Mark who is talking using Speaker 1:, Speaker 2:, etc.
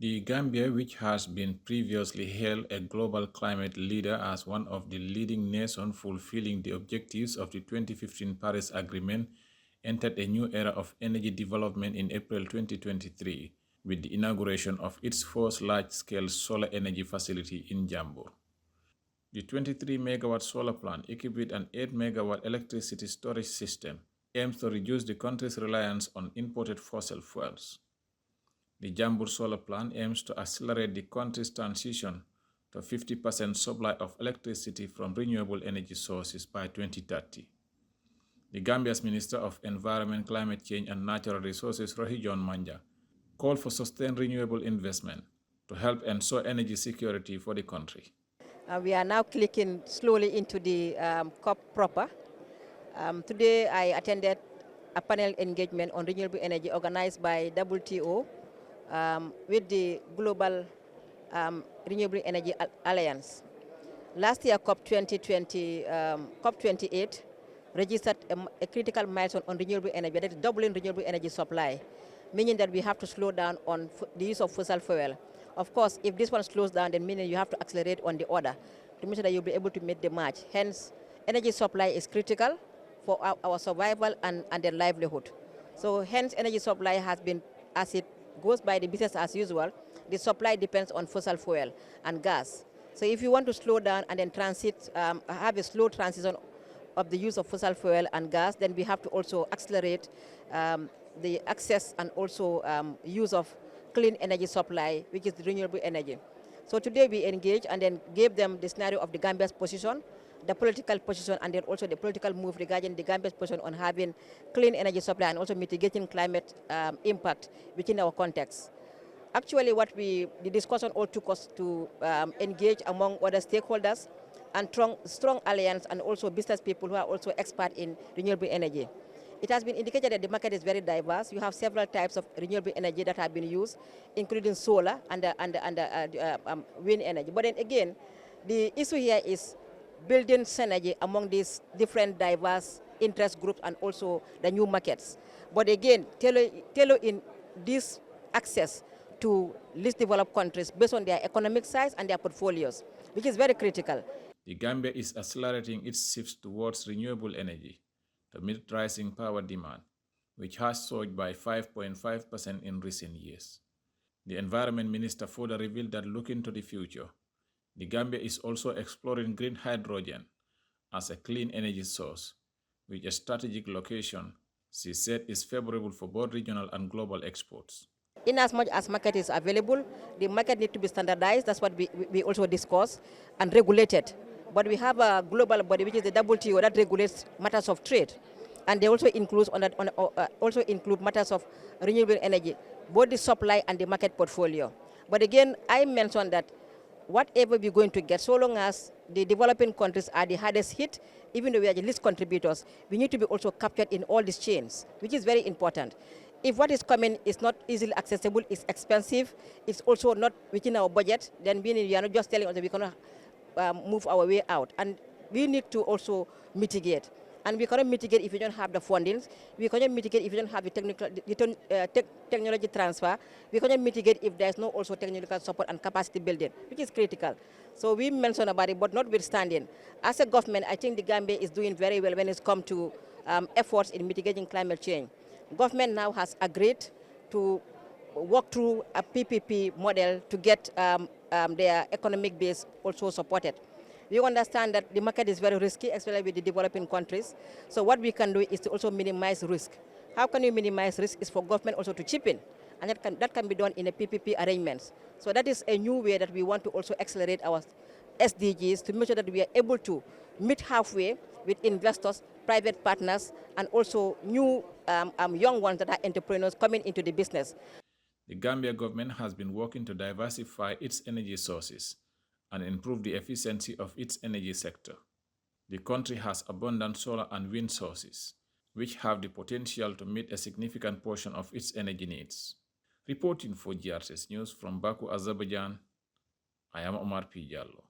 Speaker 1: The Gambia, which has been previously hailed a global climate leader as one of the leading nations fulfilling the objectives of the 2015 Paris Agreement, entered a new era of energy development in April 2023 with the inauguration of its first large-scale solar energy facility in Jambo. The 23-megawatt solar plant, equipped with an 8-megawatt electricity storage system, aims to reduce the country's reliance on imported fossil fuels. The Jambu solar plant aims to accelerate the country's transition to 50% supply of electricity from renewable energy sources by 2030. The Gambia's Minister of Environment, Climate Change and Natural Resources, Rohit John Manja, called for sustained renewable investment to help ensure energy security for the country.
Speaker 2: We are now clicking slowly into the COP proper. Today I attended a panel engagement on renewable energy organized by WTO with the Global Renewable Energy Alliance. Last year, COP28 registered a critical milestone on renewable energy, that is doubling renewable energy supply, meaning that we have to slow down on the use of fossil fuel. Of course, if this one slows down, then meaning you have to accelerate on the other to make sure that you'll be able to meet the match. Hence, energy supply is critical for our survival and their livelihood. So hence, energy supply has been, as it goes by the business as usual, the supply depends on fossil fuel and gas. So if you want to slow down and then have a slow transition of the use of fossil fuel and gas, then we have to also accelerate the access and also use of clean energy supply, which is renewable energy. So today we engaged and then gave them the scenario of the Gambia's position, the political position, and then also the political move regarding the Gambia's position on having clean energy supply and also mitigating climate impact within our context. Actually, the discussion all took us to engage among other stakeholders and strong alliance and also business people who are also expert in renewable energy. It has been indicated that the market is very diverse. You have several types of renewable energy that have been used, including solar and wind energy. But then again, the issue here is building synergy among these different diverse interest groups and also the new markets. But again, tailoring this access to least developed countries based on their economic size and their portfolios, which is very critical.
Speaker 1: The Gambia is accelerating its shift towards renewable energy to meet rising power demand, which has surged by 5.5% in recent years. The Environment Minister further revealed that looking to the future, the Gambia is also exploring green hydrogen as a clean energy source, which a strategic location, she said, is favorable for both regional and global exports.
Speaker 2: In as much as market is available, the market needs to be standardized. That's what we also discuss, and regulated. But we have a global body, which is the WTO, that regulates matters of trade. And they also include include matters of renewable energy, both the supply and the market portfolio. But again, I mentioned that whatever we're going to get, so long as the developing countries are the hardest hit, even though we are the least contributors, we need to be also captured in all these chains, which is very important. If what is coming is not easily accessible, it's expensive, it's also not within our budget, then we are not just telling us that we're going to move our way out. And we need to also mitigate. And we cannot mitigate if we don't have the fundings. We cannot mitigate if we don't have the technology transfer. We cannot mitigate if there's no also technical support and capacity building, which is critical. So we mentioned about it, but notwithstanding, as a government, I think the Gambia is doing very well when it's come to efforts in mitigating climate change. Government now has agreed to work through a PPP model to get their economic base also supported. We understand that the market is very risky, especially with the developing countries. So what we can do is to also minimize risk. How can we minimize risk? Is for government also to chip in, and that can be done in a PPP arrangements. So that is a new way that we want to also accelerate our SDGs to make sure that we are able to meet halfway with investors, private partners, and also new young ones that are entrepreneurs coming into the business.
Speaker 1: The Gambia government has been working to diversify its energy sources and improve the efficiency of its energy sector. The country has abundant solar and wind sources, which have the potential to meet a significant portion of its energy needs. Reporting for GRTS News from Baku, Azerbaijan, I am Omar P. Jallow.